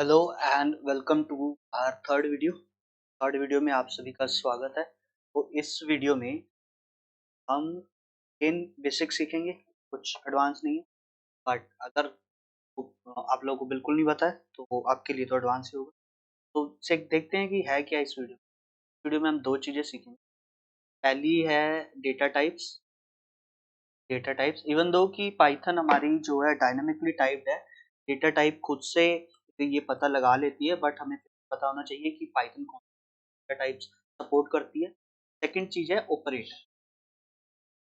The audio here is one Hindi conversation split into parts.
Hello and welcome to our third video में आप सभी का स्वागत है। तो इस वीडियो में हम इन बेसिक सीखेंगे, कुछ एडवांस नहीं है। बट अगर आप लोगों को बिल्कुल नहीं पता है तो वो आपके लिए तो एडवांस ही होगा। तो चेक देखते हैं कि है क्या इस वीडियो में हम दो चीज़ें सीखेंगे। पहली है डेटा टाइप्स इवन दो कि पाइथन हमारी जो है डायनामिकली टाइप्ड है। डेटा टाइप खुद से ये पता लगा लेती है, बट हमें पता होना चाहिए कि पाइथन कौन डेटा टाइप्स सपोर्ट करती है। सेकंड चीज है ऑपरेटर।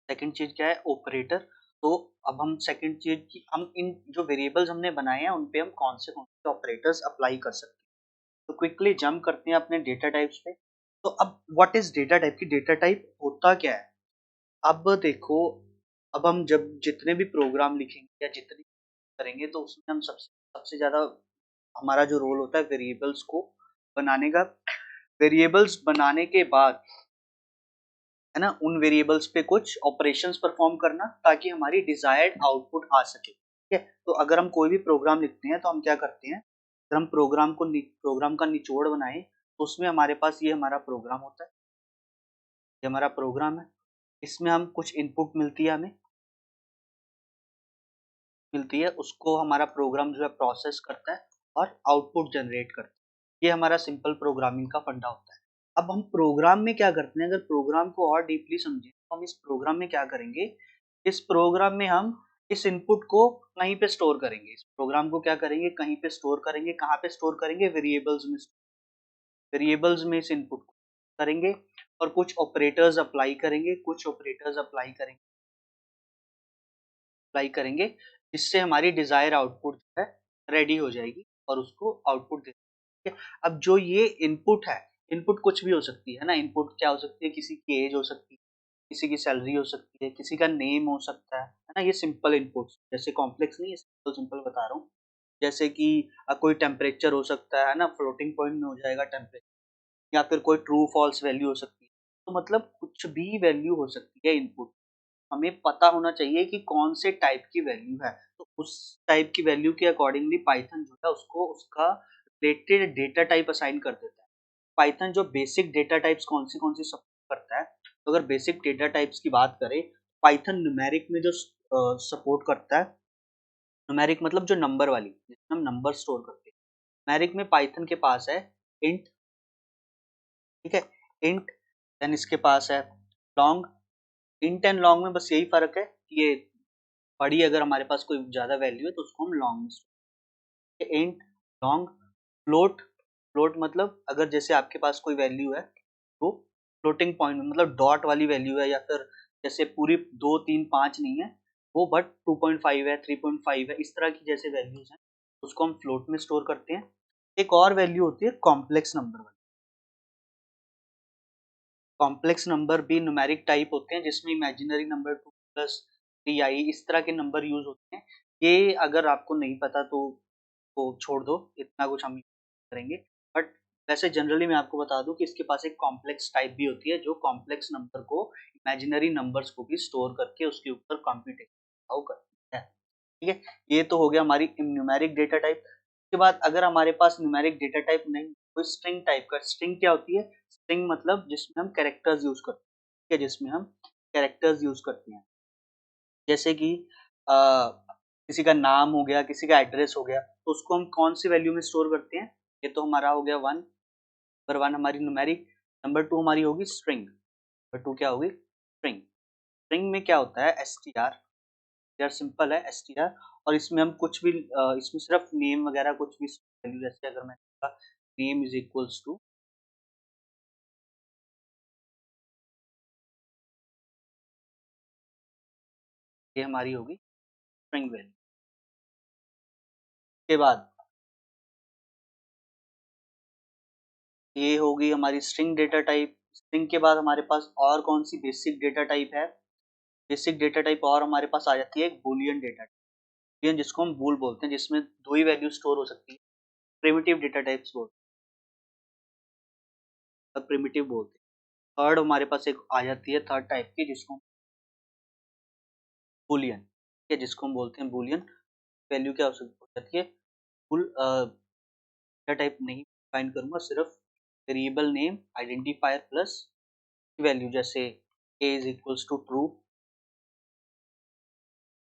सेकंड चीज क्या है? ऑपरेटर। तो अब हम सेकंड चीज की हम इन जो वेरिएबल्स हमने बनाए हैं उन पे हम कौन से ऑपरेटर्स अप्लाई कर सकते हैं। तो क्विकली जंप करते हैं अपने डेटा टाइप्स पे। तो अब व्हाट इज डेटा टाइप की डेटा टाइप होता क्या है? अब देखो, अब हम जब जितने भी प्रोग्राम लिखेंगे या जितने करेंगे तो उसमें हम सबसे सबसे ज्यादा हमारा जो रोल होता है वेरिएबल्स को बनाने का। वेरिएबल्स बनाने के बाद है ना, उन वेरिएबल्स पे कुछ ऑपरेशंस परफॉर्म करना ताकि हमारी डिजायर्ड आउटपुट आ सके। ठीक है, तो अगर हम कोई भी प्रोग्राम लिखते हैं तो हम क्या करते हैं, अगर हम प्रोग्राम का निचोड़ बनाए तो उसमें हमारे पास ये हमारा प्रोग्राम होता है। ये हमारा प्रोग्राम है, इसमें हम कुछ इनपुट मिलती है, उसको हमारा प्रोग्राम जो है प्रोसेस करता है और आउटपुट जनरेट करता है। ये हमारा सिंपल प्रोग्रामिंग का फंडा होता है। अब हम प्रोग्राम में क्या करते हैं, अगर प्रोग्राम को और डीपली समझें तो हम इस प्रोग्राम में क्या करेंगे, इस प्रोग्राम में हम इस इनपुट को कहीं पे स्टोर करेंगे। इस प्रोग्राम को क्या करेंगे, कहीं पे स्टोर करेंगे। कहाँ पे स्टोर करेंगे? वेरिएबल्स में इस इनपुट को करेंगे और कुछ ऑपरेटर्स अप्लाई करेंगे जिससे हमारी डिजायर आउटपुट जो है रेडी हो जाएगी और उसको आउटपुट दे देंगे। अब जो ये इनपुट है, इनपुट कुछ भी हो सकती है ना। इनपुट क्या हो सकती है? किसी की एज हो सकती है, किसी की सैलरी हो सकती है, किसी का नेम हो सकता है ना। ये सिंपल इनपुट्स, जैसे कॉम्प्लेक्स नहीं है, सिंपल सिंपल बता रहा हूँ। जैसे कि कोई टेम्परेचर हो सकता है ना, फ्लोटिंग पॉइंट में हो जाएगा टेम्परेचर, या फिर कोई ट्रू फॉल्स वैल्यू हो सकती है। तो मतलब कुछ भी वैल्यू हो सकती है इनपुट। हमें पता होना चाहिए कि कौन से टाइप की वैल्यू है, तो उस टाइप की वैल्यू के अकॉर्डिंगली पाइथन जो है उसको उसका रिलेटेड डेटा टाइप असाइन कर देता है। पाइथन जो बेसिक डेटा टाइप्स कौन सी सपोर्ट करता है, तो अगर बेसिक डेटा टाइप्स की बात करें, पाइथन न्यूमेरिक में जो सपोर्ट करता है, न्यूमेरिक मतलब जो नंबर वाली, जिसमें हम नंबर स्टोर करते हैं। न्यूमेरिक में पाइथन के पास है इंट, ठीक है, इंट। देन इसके पास है लॉन्ग। इंट एंड लॉन्ग में बस यही फर्क है कि ये बड़ी, अगर हमारे पास कोई ज्यादा वैल्यू है तो उसको हम लॉन्ग में store. Int, long, float. Float मतलब अगर जैसे आपके पास कोई वैल्यू है तो फ्लोटिंग पॉइंट में, मतलब डॉट वाली वैल्यू है, या फिर जैसे पूरी 2 3 5 नहीं है वो, बट 2.5 है, 3.5 है, इस तरह की जैसे वैल्यूज हैं उसको हम फ्लोट में स्टोर करते हैं। एक और वैल्यू होती है कॉम्प्लेक्स नंबर वाली। कॉम्प्लेक्स नंबर भी न्यूमेरिक टाइप होते हैं जिसमें इमेजिनरी नंबर 2+3i इस तरह के नंबर यूज होते हैं। ये अगर आपको नहीं पता तो छोड़ दो, इतना कुछ हम करेंगे। बट वैसे जनरली मैं आपको बता दूं कि इसके पास एक कॉम्प्लेक्स टाइप भी होती है जो कॉम्प्लेक्स नंबर को, इमेजिनरी नंबर्स को भी स्टोर करके उसके ऊपर कंप्यूटेशन करती है। ठीक है, ये तो हो गया हमारी न्यूमेरिक डेटा टाइप। उसके बाद अगर हमारे पास न्यूमेरिक डेटा टाइप नहीं, कोई स्ट्रिंग टाइप का। स्ट्रिंग क्या होती है? स्ट्रिंग मतलब जिसमें हम कैरेक्टर्स यूज करते हैं। ठीक है, जिसमें हम कैरेक्टर्स यूज करते हैं, जैसे कि अ, किसी का नाम हो गया, किसी का एड्रेस हो गया, तो उसको हम कौन सी वैल्यू में स्टोर करते हैं? ये तो हमारा हो गया वन। नंबर वन हमारी न्यूमेरिक, नंबर टू हमारी होगी स्ट्रिंग, नंबर टू क्या होगी? स्ट्रिंग। स्ट्रिंग में क्या होता है? एसटीआर। यार सिंपल है एसटीआर। और इसमें हम कुछ भी इसमें सिर्फ नेम वगैरह कुछ भी वैल्यू, जैसे अगर मैं नेम इज इक्वल्स टू, ये हमारी होगी स्ट्रिंग वैल्यू। के बाद ये होगी हमारी स्ट्रिंग डेटा टाइप। स्ट्रिंग के बाद हमारे पास और कौन सी बेसिक डेटा टाइप है? बेसिक डेटा टाइप और हमारे पास आ जाती है एक बूलियन डेटा टाइप, बूलियन जिसको हम बूल बोलते हैं, जिसमें दो ही वैल्यू स्टोर हो सकती है। प्रिमिटिव डेटा टाइप्स बोलते हैं, प्रिमिटिव बोलते हैं। थर्ड हमारे पास एक आ जाती है थर्ड टाइप की, जिसको बूलियन, ठीक है, जिसको हम बोलते हैं बूलियन। वैल्यू क्या हो जाती है? फुल डेटा टाइप नहीं डिफाइन करूंगा, सिर्फ variable name identifier plus value, जैसे a is equals to true,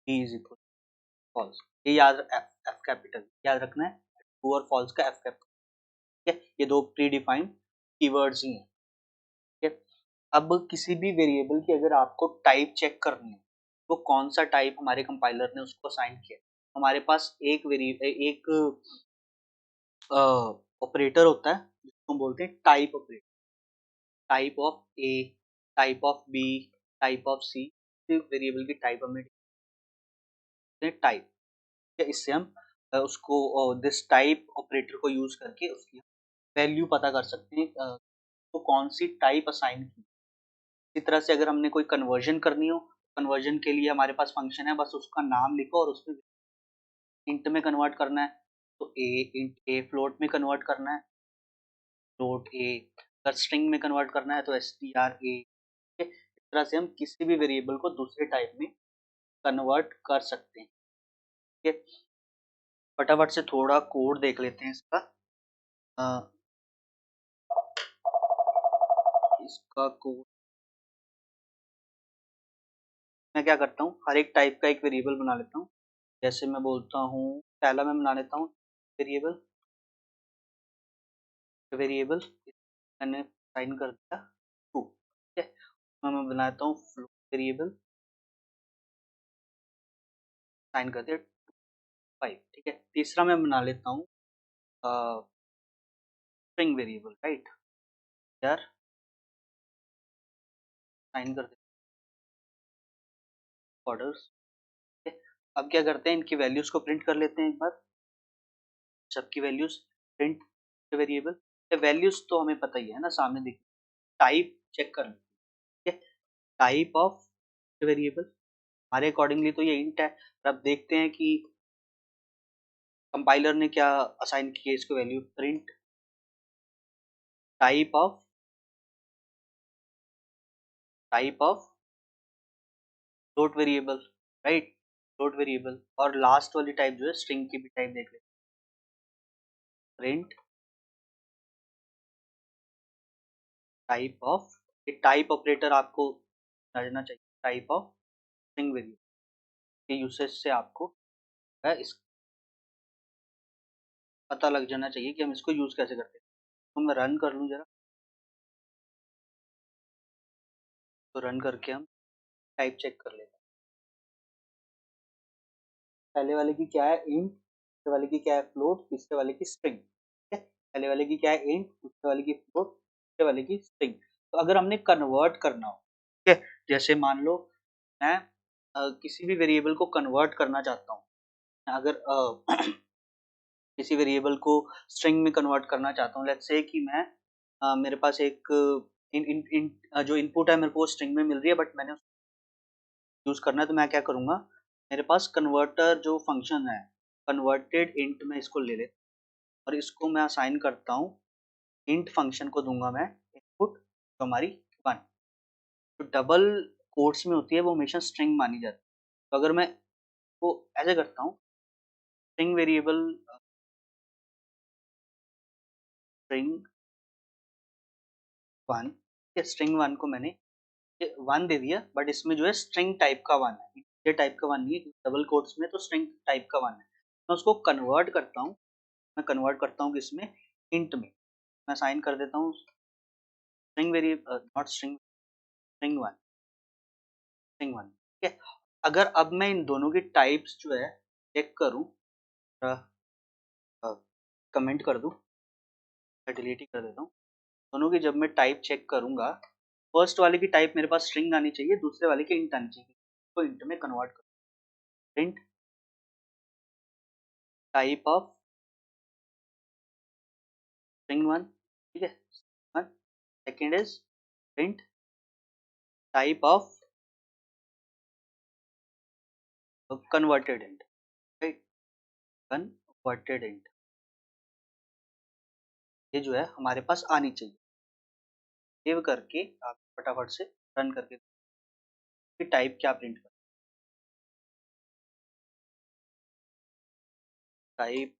b is equal false. ये याद एफ कैपिटल याद रखना है, ट्रू और फॉल्स का एफ कैपिटल। ठीक है, ये दो प्री डिफाइंड कीवर्ड्स ही हैं। ठीक है, अब किसी भी वेरिएबल की अगर आपको टाइप चेक करनी है, वो कौन सा टाइप हमारे कंपाइलर ने उसको असाइन किया, हमारे पास एक ऑपरेटर होता है जिसको हम बोलते हैं type operator. Type of a, type of b, type of c, variable की टाइप हमें टाइप। इससे हम उसको दिस टाइप ऑपरेटर को यूज करके उसकी वैल्यू पता कर सकते हैं तो कौन सी टाइप असाइन की। इसी तरह से अगर हमने कोई कन्वर्जन करनी हो, कन्वर्जन के लिए हमारे पास फंक्शन है, बस उसका नाम लिखो और उसमें इंट में कन्वर्ट करना है, तो ए इंट ए, फ्लोट में कन्वर्ट करना है फ्लोट ए, अगर स्ट्रिंग में कन्वर्ट करना है तो str a। इस तरह से हम किसी भी वेरिएबल को दूसरे टाइप में कन्वर्ट कर सकते हैं। ठीक है, फटाफट से थोड़ा कोड देख लेते हैं इसका। इसका कोड मैं क्या करता हूँ, हर एक टाइप का एक वेरिएबल बना लेता हूँ। जैसे मैं बोलता हूँ, पहला मैं बना लेता हूँ वेरिएबल वेरिएबल मैंने साइन कर दिया ट्रू। ठीक है, उसमें मैं बनाता हूँ फ्लोट वेरिएबल, साइन कर दिया 5। ठीक है, तीसरा मैं बना लेता हूँ स्ट्रिंग वेरिएबल, राइट यार, साइन कर देते ऑर्डर्स। ठीक है, अब क्या करते हैं, इनकी वैल्यूज को प्रिंट कर लेते हैं एक बार, सबकी वैल्यूज प्रिंट वेरिएबल। वैल्यूज तो हमें पता ही है ना, सामने देखिए, टाइप चेक कर लेते हैं। टाइप ऑफ वेरिएबल हमारे अकॉर्डिंगली तो ये इंट है, अब देखते हैं कि कंपाइलर ने क्या असाइन किया इसको value. Print type of float variable, right, float variable. और लास्ट वाली टाइप जो है स्ट्रिंग की भी टाइप देख लेते हैं, प्रिंट टाइप ऑफ। ये टाइप ऑपरेटर आपको समझना चाहिए, टाइप ऑफ स्ट्रिंग वेरिएबल के यूसेज से आपको इस पता लग जाना चाहिए कि हम इसको यूज कैसे करते हैं। तो मैं रन कर लूँ जरा, तो रन करके हम टाइप चेक कर लेते हैं। पहले वाले की क्या है इंट, दूसरे वाले की क्या है फ्लोट, तीसरे वाले की स्ट्रिंग। ठीक है, पहले वाले की क्या है इंट, दूसरे वाले की फ्लोट, तीसरे वाले की स्ट्रिंग। तो अगर हमने कन्वर्ट करना हो, ठीक है, जैसे मान लो मैं किसी भी वेरिएबल को कन्वर्ट करना चाहता हूँ, अगर किसी वेरिएबल को स्ट्रिंग में कन्वर्ट करना चाहता हूँ, लेट्स से कि मैं मेरे पास एक जो इनपुट है मेरे को स्ट्रिंग में मिल रही है, बट मैंने यूज करना है, तो मैं क्या करूंगा, मेरे पास कन्वर्टर जो फंक्शन है, कन्वर्टेड इंट में इसको ले लेता हूं और इसको मैं असाइन करता हूँ इंट फंक्शन को दूंगा मैं इनपुट जो हमारी 1, जो डबल कोट्स में होती है वो हमेशा स्ट्रिंग मानी जाती है। तो अगर मैं वो ऐसे करता हूँ, स्ट्रिंग वेरिएबल स्ट्रिंग 1, स्ट्रिंग 1 को मैंने 1 दे दिया, बट इसमें जो है स्ट्रिंग टाइप का 1 है, ये टाइप का 1 नहीं है, डबल कोट्स में तो स्ट्रिंग टाइप का 1 है। मैं उसको कन्वर्ट करता हूँ, मैं कन्वर्ट करता हूँ किसमें, इंट में। मैं साइन कर देता हूँ string variable, not string, string 1, string 1। ठीक है, अगर अब मैं इन दोनों की टाइप्स जो है चेक करूँ, कमेंट कर दूँ, डिलीट ही कर देता हूँ, दोनों की जब मैं टाइप चेक करूंगा, फर्स्ट वाले की टाइप मेरे पास स्ट्रिंग आनी चाहिए, दूसरे वाले की इंट आनी चाहिए, तो इंट में कन्वर्ट करो, प्रिंट टाइप ऑफ स्ट्रिंग 1। ठीक है, 1, second is print type of converted int, right, converted int, ये जो है हमारे पास आनी चाहिए। सेव करके आप फटाफट से रन करके टाइप क्या प्रिंट कर, टाइप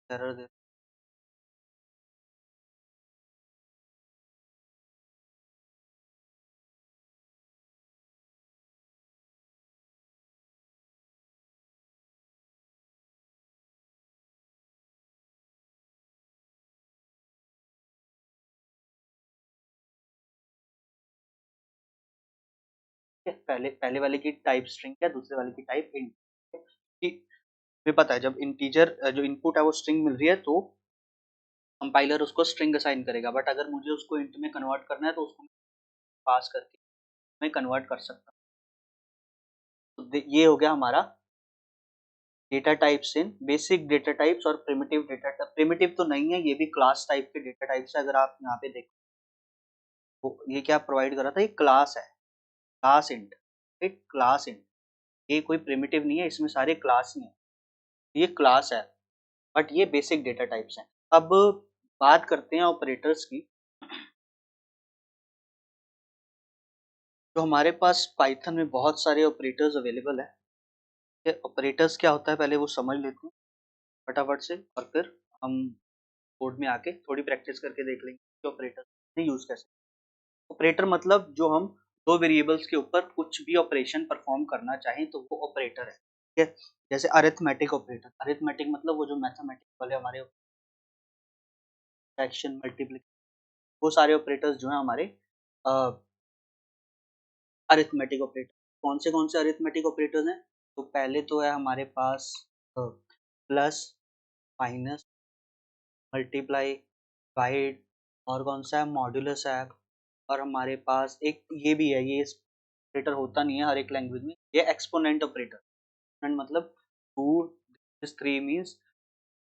एरर दे पहले पहले वाले की टाइप स्ट्रिंग है, दूसरे वाले की टाइप इंट। मुझे पता है जब इंटीजर जो इनपुट है वो स्ट्रिंग मिल रही है तो कंपाइलर उसको स्ट्रिंग असाइन करेगा, बट अगर मुझे उसको इंट में कन्वर्ट करना है तो उसको पास करके मैं कन्वर्ट कर सकता हूँ। तो ये हो गया हमारा data types in basic data types और प्रिमिटिव डेटा टाइप। प्रिमिटिव तो नहीं है, ये भी क्लास टाइप के डेटा टाइप्स है। अगर आप यहाँ पे देखो तो ये क्या प्रोवाइड कर रहा था, ये क्लास है, क्लास इंट, एक क्लास इंट। ये कोई प्रिमिटिव नहीं है, इसमें सारे क्लास ही हैं, ये क्लास है, बट ये बेसिक डेटा टाइप्स हैं। अब बात करते हैं ऑपरेटर्स की। तो हमारे पास पाइथन में बहुत सारे ऑपरेटर्स अवेलेबल है। ये ऑपरेटर्स क्या होता है पहले वो समझ लेते हैं फटाफट से, और फिर हम कोड में आके थोड़ी प्रैक्टिस करके देख लेंगे कि ऑपरेटर यूज कैसे। ऑपरेटर मतलब जो हम दो वेरिएबल्स के ऊपर कुछ भी ऑपरेशन परफॉर्म करना चाहें तो वो ऑपरेटर है, ठीक है। जैसे अरिथमेटिक ऑपरेटर, अरिथमेटिक मतलब वो जो मैथमेटिक वाले हमारे फ्रैक्शन, मल्टीप्लिकेशन, वो सारे ऑपरेटर्स जो हैं हमारे अरिथमेटिक ऑपरेटर। कौन से अरिथमेटिक ऑपरेटर्स हैं? तो पहले तो है हमारे पास प्लस, माइनस, मल्टीप्लाई, डिवाइड, और कौन सा है, मॉड्यूलस है। और हमारे पास एक ये भी है, ये ऑपरेटर होता नहीं है हर एक लैंग्वेज में, ये एक्सपोनेंट ऑपरेटर। एक्सपोनेंट मतलब two this three means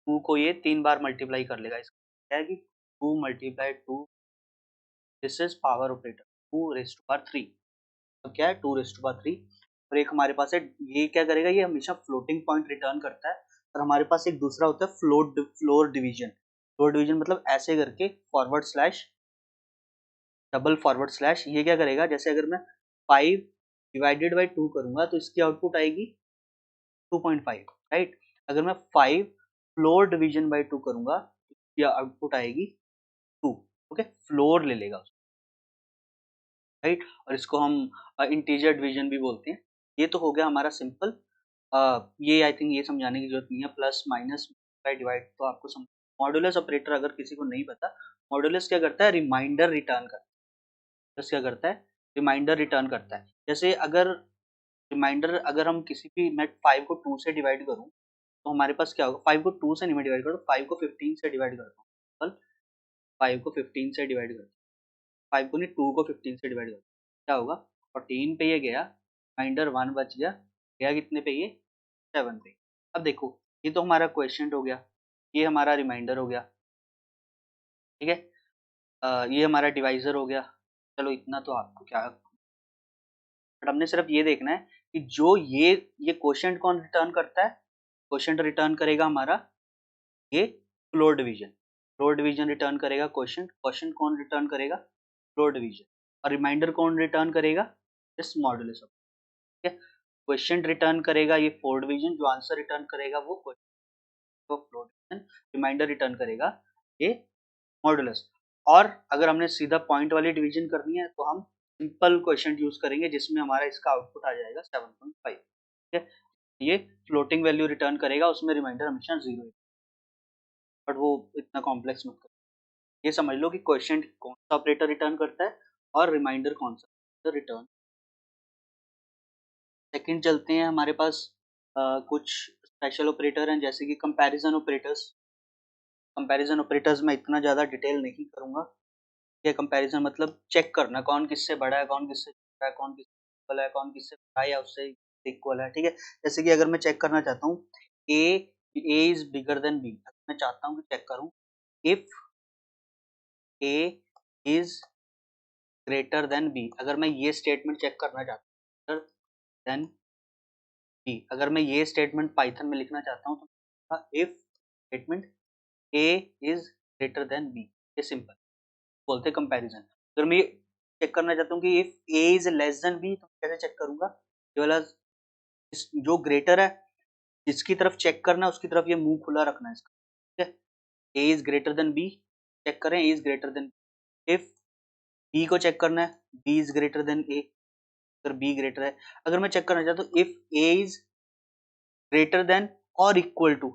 two को ये 3 बार मल्टीप्लाई कर लेगा। इसका क्या है कि two multiply two, this is power operator, two raise to power three. तो क्या है, two raise to power three. और एक हमारे पास है, ये क्या करेगा, ये हमेशा फ्लोटिंग पॉइंट रिटर्न करता है। और हमारे पास एक दूसरा होता है फ्लोर डिवीजन। फ्लोर डिवीजन मतलब ऐसे करके forward slash, double forward slash. ये क्या करेगा, जैसे अगर मैं 5 डिवाइडेड बाई 2 करूंगा तो इसकी आउटपुट आएगी 2.5, राइट। अगर मैं 5 फ्लोर डिवीजन बाई 2 करूंगा तो इसकी आउटपुट आएगी 2। ओके, फ्लोर ले लेगा, राइट। और इसको हम इंटीजर डिवीजन भी बोलते हैं। ये तो हो गया हमारा सिंपल। ये आई थिंक ये समझाने की जरूरत नहीं है, प्लस माइनस बाय डिवाइड तो आपको समझ। मॉडुलस ऑपरेटर अगर किसी को नहीं पता, मॉडुलस क्या करता है, रिमाइंडर रिटर्न करता है। मॉडुलस क्या करता है, रिमाइंडर रिटर्न करता है। जैसे अगर रिमाइंडर, अगर हम किसी भी, मैं 5 को 2 से डिवाइड करूं तो हमारे पास क्या होगा, 5 को 2 से नहीं मैं डिवाइड करूँ, 5 को 15 से डिवाइड करता हूँ, 5 को 15 से डिवाइड करता हूँ, 5 को नहीं, 2 को 15 से डिवाइड करता हूँ, क्या होगा, 14 पे ये गया, रिमाइंडर 1 बच गया, गया कितने पे, ये 7 पे। अब देखो, ये तो हमारा क्वेश्चन हो गया, ये हमारा रिमाइंडर हो गया, ठीक है। ये हमारा डिवाइजर हो गया। चलो इतना तो आपको क्या, बट हमने सिर्फ ये देखना है कि जो ये क्वेश्चन कौन रिटर्न करता है, क्वेश्चन रिटर्न करेगा हमारा ये floor division. Floor division return करेगा क्वेश्चन, क्वेश्चन कौन रिटर्न करेगा, फ्लोर डिवीजन। और रिमाइंडर कौन रिटर्न करेगा, इस मॉड्यूलस। ठीक है, क्वेश्चन रिटर्न करेगा ये फोर डिवीजन, जो आंसर रिटर्न करेगा वो क्वेश्चन, वो फ्लोर डिवीजन। रिमाइंडर रिटर्न करेगा ये मॉड्यूलस। और अगर हमने सीधा पॉइंट वाली डिवीजन करनी है तो हम सिंपल क्वेश्चन यूज करेंगे जिसमें हमारा इसका आउटपुट आ जाएगा 7.5। ठीक है, ये फ्लोटिंग वैल्यू रिटर्न करेगा, उसमें रिमाइंडर हमेशा 0 है, बट वो इतना कॉम्प्लेक्स मत करो। ये समझ लो कि क्वेश्चन कौन सा ऑपरेटर रिटर्न करता है और रिमाइंडर कौन सा रिटर्न। सेकंड चलते हैं, हमारे पास कुछ स्पेशल ऑपरेटर हैं जैसे कि कंपैरिजन ऑपरेटर्स। कंपैरिजन ऑपरेटर्स में इतना ज़्यादा डिटेल नहीं करूँगा। ये कंपैरिजन मतलब चेक करना कौन किससे बड़ा है, कौन किससे छोटा है, कौन किससे इक्वल है, कौन किससे बड़ा है या उससे इक्वल है, ठीक है। जैसे कि अगर मैं चेक करना चाहता हूँ a a is bigger than b, मैं चाहता हूँ कि चेक करूँ if a is greater than b. अगर मैं ये स्टेटमेंट चेक करना चाहता हूँ देन बी, अगर मैं ये स्टेटमेंट पाइथन में लिखना चाहता हूँ तो if statement a is greater than b, ये सिंपल बोलते हैं कंपैरिजन। अगर मैं चेक करना चाहता हूँ कि if a is less than b तो कैसे चेक करूंगा, ये वाला जो ग्रेटर है जिसकी तरफ चेक करना है उसकी तरफ ये मुंह खुला रखना है इसका, ठीक है। A is greater than B, check करें A is greater than, if B को चेक करना है, B is greater than A, अगर बी ग्रेटर है, अगर मैं चेक करना चाहता हूँ if a is greater then और इक्वल टू,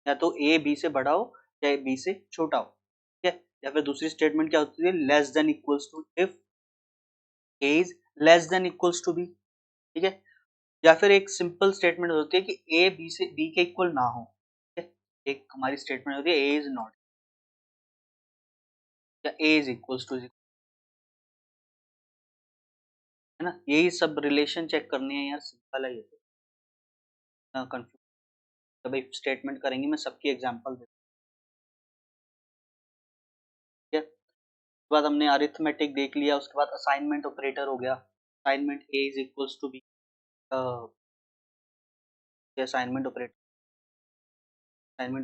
या तो ए बी से बड़ा हो या बी से छोटा हो, ठीक है, या फिर दूसरी स्टेटमेंट क्या होती है, less than equals to, if a is less than equals to b, ठीक है, या फिर एक सिंपल स्टेटमेंट होती है कि ए बी से बी के इक्वल ना हो, ठीक है, एक हमारी स्टेटमेंट होती है ए इज नॉट, या ए इज इक्वल्स टू, है ना, यही सब रिलेशन चेक करनी है यार, सिंपल है ये तो, कंफ्यूज जब एक स्टेटमेंट करेंगे मैं सबकी एग्जांपल दे, ठीक है, उसके बाद हमने अरिथमेटिक देख लिया, उसके बाद असाइनमेंट ऑपरेटर हो गया, assignment a is equals to b, assignment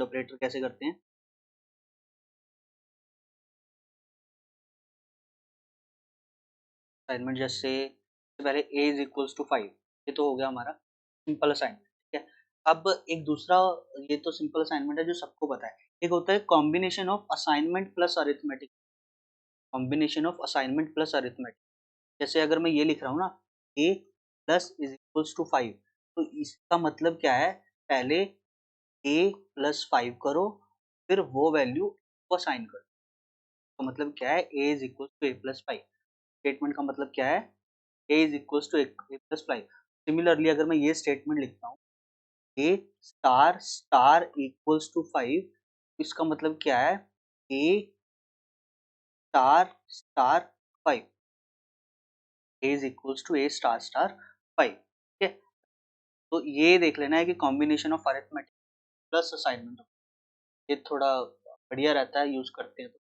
operator कैसे करते हैं, असाइनमेंट जैसे पहले a इज इक्वल्स टू 5, ये तो हो गया हमारा सिंपल असाइनमेंट, ठीक है, अब एक दूसरा, ये तो सिंपल असाइनमेंट है जो सबको पता है, एक होता है combination of assignment plus arithmetic, combination of assignment plus arithmetic, जैसे अगर मैं ये लिख रहा हूँ ना a plus is equals to 5, तो इसका मतलब क्या है, पहले a प्लस 5 करो, फिर वो वैल्यू को असाइन करो, तो मतलब क्या है, a is equals to a plus 5, statement का मतलब क्या है, a is equals to a plus 5, similarly अगर मैं ये स्टेटमेंट लिखता हूँ a star star equals to 5, इसका मतलब क्या है, a star star 5, a is equals to a star star 5, ठीक है, तो ये देख लेना है कि combination of arithmetic plus assignment, ये थोड़ा बढ़िया रहता है, यूज करते हैं तो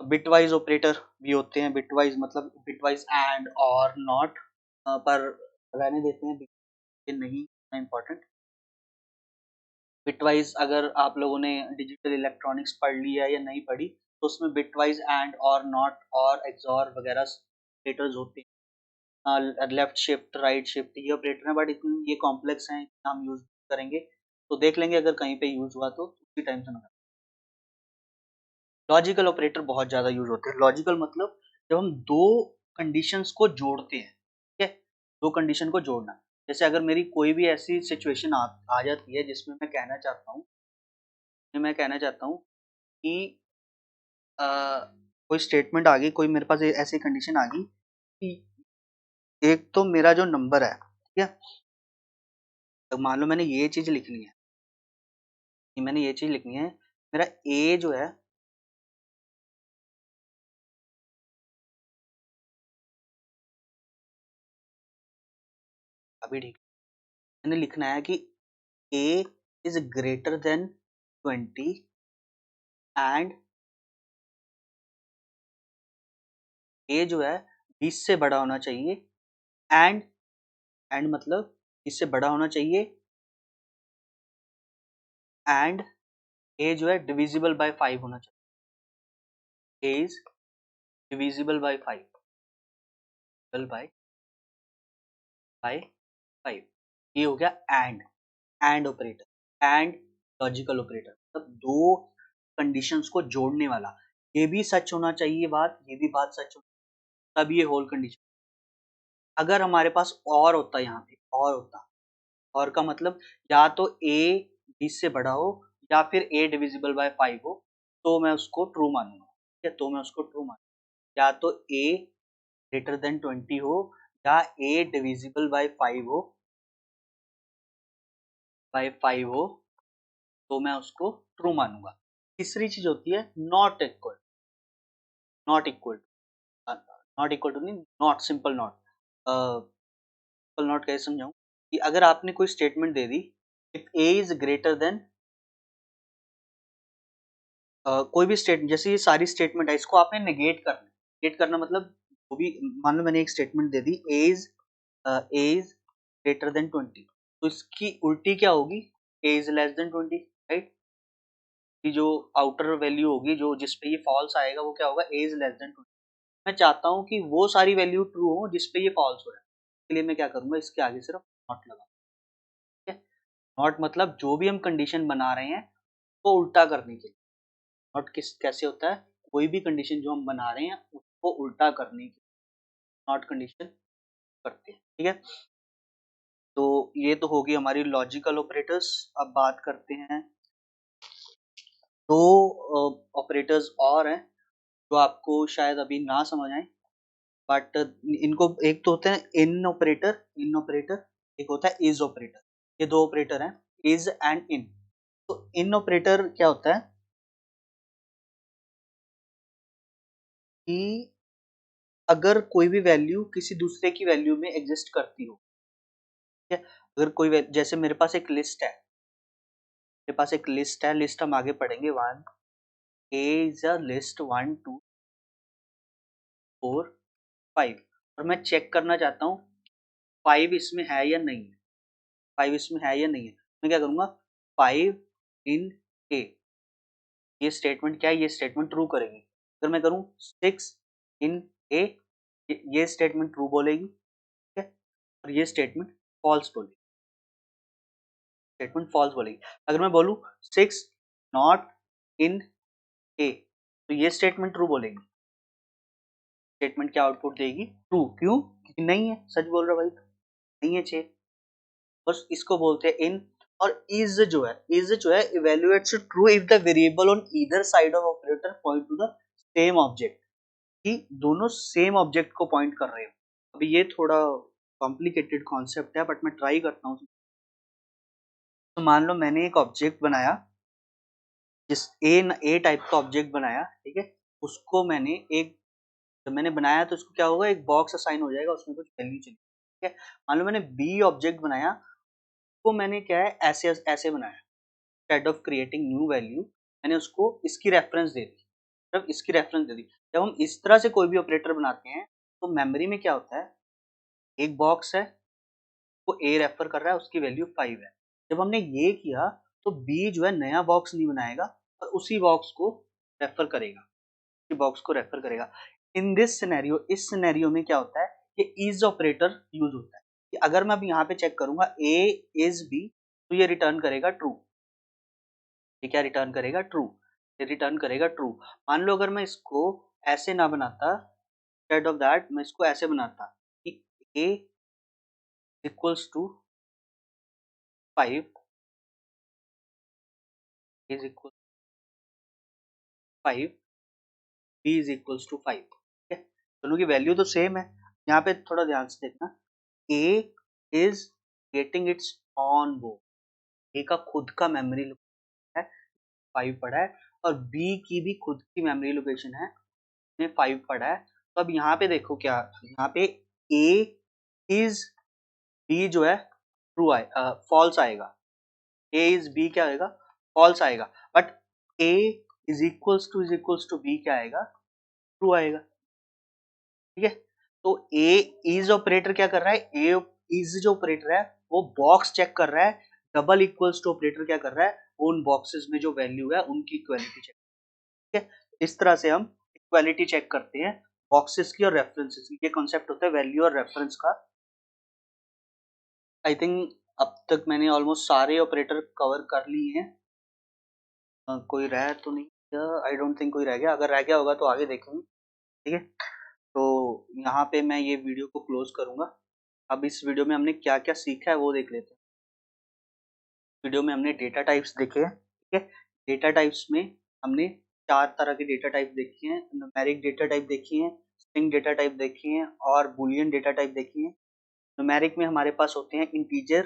बिटवाइज ऑपरेटर भी होते हैं, बिटवाइज मतलब बिटवाइज एंड और नॉट, पर रहने देते हैं, ये नहीं इम्पोर्टेंट, बिटवाइज अगर आप लोगों ने डिजिटल इलेक्ट्रॉनिक्स पढ़ लिया या नहीं पढ़ी, तो उसमें बिटवाइज एंड और नॉट और एक्सॉर वगैरह ऑपरेटर्स होते हैं, लेफ्ट शिफ्ट राइट शिफ्ट ये ऑपरेटर है, बट इतने ये कॉम्प्लेक्स हैं, हम यूज करेंगे तो देख लेंगे, अगर कहीं पे यूज हुआ तो उसी टाइम से। लॉजिकल ऑपरेटर बहुत ज्यादा यूज होते हैं, लॉजिकल मतलब जब हम दो कंडीशंस को जोड़ते हैं, ठीक है, दो कंडीशन को जोड़ना, जैसे अगर मेरी कोई भी ऐसी सिचुएशन आ जाती है जिसमें मैं कहना चाहता हूँ कि कोई स्टेटमेंट आ गई, कोई मेरे पास ऐसी कंडीशन आ गई कि एक तो मेरा जो नंबर है, ठीक है, तो मान लो मैंने ये चीज लिखनी है, मेरा ए जो है, अभी ठीक, मैंने लिखना है कि ए इज ग्रेटर देन 20 एंड ए जो है 20 से बड़ा होना चाहिए, एंड मतलब इससे बड़ा होना चाहिए, एंड ए जो है डिविजिबल बाय 5 होना चाहिए, ए इज डिविजिबल बाय 5, बाय 5, ये हो गया and operator, and logical operator, मतलब दो कंडीशंस को जोड़ने वाला, ये भी सच होना चाहिए बात, ये भी बात सच होना, तब ये होल कंडीशन, अगर हमारे पास और होता, यहाँ पे और होता, और का मतलब या तो a 20 से बड़ा हो या फिर a डिविजिबल बाय 5 हो, तो मैं उसको ट्रू मानूंगा, ठीक है, तो मैं उसको ट्रू मानूंगा, या तो a ग्रेटर देन 20 हो या a डिविजिबल बाय 5 हो, तो मैं उसको ट्रू मानूंगा। तीसरी चीज होती है not equal, not equal to नहीं, not simple not, simple not कैसे समझाऊं, कि अगर आपने कोई स्टेटमेंट दे दी, if a is greater than, कोई भी स्टेटमेंट, जैसे ये सारी स्टेटमेंट है, इसको आपने नेगेट करना मतलब, वो भी मान लो मैंने एक स्टेटमेंट दे दी ए इज ग्रेटर देन 20, तो इसकी उल्टी क्या होगी, ए इज लेस देन 20, राइट, कि जो आउटर वैल्यू होगी, जो जिसपे ये फॉल्स आएगा, वो क्या होगा, ए इज लेस देन 20, मैं चाहता हूँ कि वो सारी वैल्यू ट्रू हो जिसपे ये फॉल्स हो रहा है, इसके लिए मैं क्या करूंगा, इसके आगे सिर्फ नॉट लगा, ठीक है, नॉट मतलब जो भी हम कंडीशन बना रहे हैं उसको उल्टा करने के लिए। नॉट कैसे होता है, कोई भी कंडीशन जो हम बना रहे हैं उसको उल्टा करने के लिए नॉट कंडीशन करते हैं, ठीक है। तो ये तो होगी हमारी लॉजिकल ऑपरेटर्स। अब बात करते हैं दो ऑपरेटर्स और हैं जो आपको शायद अभी ना समझ आए, बट इनको एक तो होते हैं इन ऑपरेटर, एक होता है इज ऑपरेटर। ये दो ऑपरेटर हैं, इज एंड इन। तो इन ऑपरेटर क्या होता है कि अगर कोई भी वैल्यू किसी दूसरे की वैल्यू में एग्जिस्ट करती हो, ठीक है। अगर कोई जैसे मेरे पास एक लिस्ट है, मेरे पास एक लिस्ट है, लिस्ट हम आगे पढ़ेंगे। One A is a list 1 2 4 5, और मैं चेक करना चाहता हूँ 5 इसमें है या नहीं है, 5 इसमें है या नहीं है। मैं क्या करूंगा, 5 इन ए, ये स्टेटमेंट क्या है, ये स्टेटमेंट ट्रू करेगी। अगर मैं करूँ 6 इन ए, ये स्टेटमेंट ट्रू बोलेगी, ठीक है। और ये स्टेटमेंट फॉल्स बोलेगी, स्टेटमेंट फॉल्स बोलेगी। अगर मैं बोलूँ 6 नॉट इन ए, तो ये स्टेटमेंट ट्रू बोलेगी, स्टेटमेंट क्या आउटपुट देगी, ट्रू। क्यों, क्योंकि नहीं है, सच बोल रहा भाई, नहीं है 6। बस इसको बोलते हैं इन। और इज जो है evaluates true if the variable on either side of operator point two the same object, कि दोनों सेम ऑब्जेक्ट को पॉइंट कर रहे हो। अभी ये थोड़ा कॉम्प्लिकेटेड कॉन्सेप्ट है, बट मैं ट्राई करता हूँ। तो मान लो मैंने एक ऑब्जेक्ट बनाया, जिस ए टाइप का ऑब्जेक्ट बनाया, ठीक है। उसको मैंने एक, जब मैंने बनाया तो उसको क्या होगा, एक बॉक्स असाइन हो जाएगा, उसमें कुछ वैल्यू चली, ठीक है। मान लो मैंने बी ऑब्जेक्ट बनाया, वो मैंने क्या है ऐसे ऐसे बनाया, instead of creating new value मैंने उसको इसकी रेफरेंस दे दी। जब इसकी रेफरेंस दे दी, जब हम इस तरह से कोई भी ऑपरेटर बनाते हैं तो मेमोरी में क्या होता है, एक बॉक्स है, वो ए रेफर कर रहा है, उसकी वैल्यू 5 है। जब हमने ये किया तो बी जो है नया बॉक्स नहीं बनाएगा और उसी बॉक्स को रेफर करेगा, उसी बॉक्स को रेफर करेगा। इन दिस सिनेरियो, इस सिनेरियो में क्या होता है कि इज ऑपरेटर यूज होता है, कि अगर मैं अब यहाँ पे चेक करूंगा ए इज बी, तो ये रिटर्न करेगा ट्रू। ये क्या रिटर्न करेगा, ट्रू। ये रिटर्न करेगा ट्रू। मान लो अगर मैं इसको ऐसे ना बनाता, इंस्टेड ऑफ दैट मैं इसको ऐसे बनाता कि a equals to 5 is equal 5, b is equals to 5, ठीक है। दोनों की वैल्यू तो सेम है। यहाँ पे थोड़ा ध्यान से देखना, a is getting it's on board, a का खुद का मेमोरी है 5 पड़ा है, और b की भी खुद की मेमोरी लोकेशन है, ने 5 पढ़ा है। तो अब यहाँ पे देखो क्या, यहाँ पे a इज b जो है ट्रू आए, फॉल्स आएगा। a इज b क्या आएगा, फॉल्स आएगा। But a is equals to b क्या आएगा, ट्रू आएगा, ठीक है। तो a इज ऑपरेटर क्या कर रहा है, a इज जो ऑपरेटर है वो बॉक्स चेक कर रहा है, डबल इक्वल्स टू ऑपरेटर क्या कर रहा है, उन बॉक्सेस में जो वैल्यू है उनकी इक्वालिटी चेक, ठीक है। इस तरह से हम इक्वालिटी चेक करते हैं बॉक्सेस की और रेफरेंसेस की। ये कॉन्सेप्ट होता है वैल्यू और रेफरेंस का। आई थिंक अब तक मैंने ऑलमोस्ट सारे ऑपरेटर कवर कर लिए हैं। कोई रह तो नहीं, आई डोंट थिंक कोई रह गया। अगर रह गया होगा तो आगे देखेंगे, ठीक है। तो यहाँ पे मैं ये वीडियो को क्लोज करूंगा। अब इस वीडियो में हमने क्या क्या सीखा है वो देख लेते हैं। वीडियो में हमने डेटा टाइप्स देखे हैं, ठीक है। डेटा टाइप्स में हमने 4 तरह के डेटा टाइप देखे हैं, न्यूमेरिक डेटा टाइप देखी है, स्ट्रिंग डेटा टाइप देखी है, और बुलियन डेटा टाइप देखी है। न्यूमेरिक में हमारे पास होते हैं integer,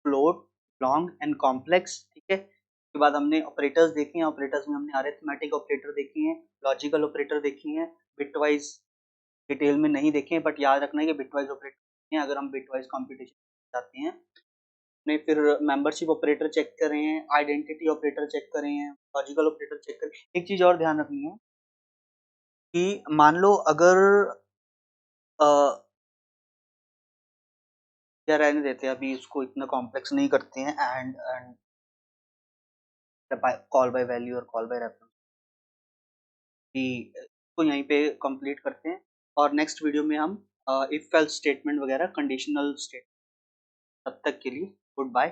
float, long and complex, ठीक है। उसके बाद हमने ऑपरेटर्स देखे हैं, ऑपरेटर्स में हमने अरिथमेटिक ऑपरेटर देखी हैं, लॉजिकल ऑपरेटर देखी हैं, बिटवाइज डिटेल में नहीं देखे हैं, बट याद रखना है कि बिटवाइज ऑपरेटर हैं अगर हम बिटवाइज कंप्यूटेशन चाहते हैं। हमने फिर मेंबरशिप ऑपरेटर चेक करे हैं, आइडेंटिटी ऑपरेटर चेक करे हैं, लॉजिकल ऑपरेटर चेक करे। एक चीज और ध्यान रखनी है कि मान लो अगर या रहने देते हैं, अभी इसको इतना कॉम्प्लेक्स नहीं करते हैं, एंड कॉल बाय वैल्यू और कॉल बाय रेफरेंस कि इसको यहीं पे कंप्लीट करते हैं। और नेक्स्ट वीडियो में हम इफ एल्स स्टेटमेंट वगैरह, कंडीशनल स्टेटमेंट। तब तक के लिए गुड बाय।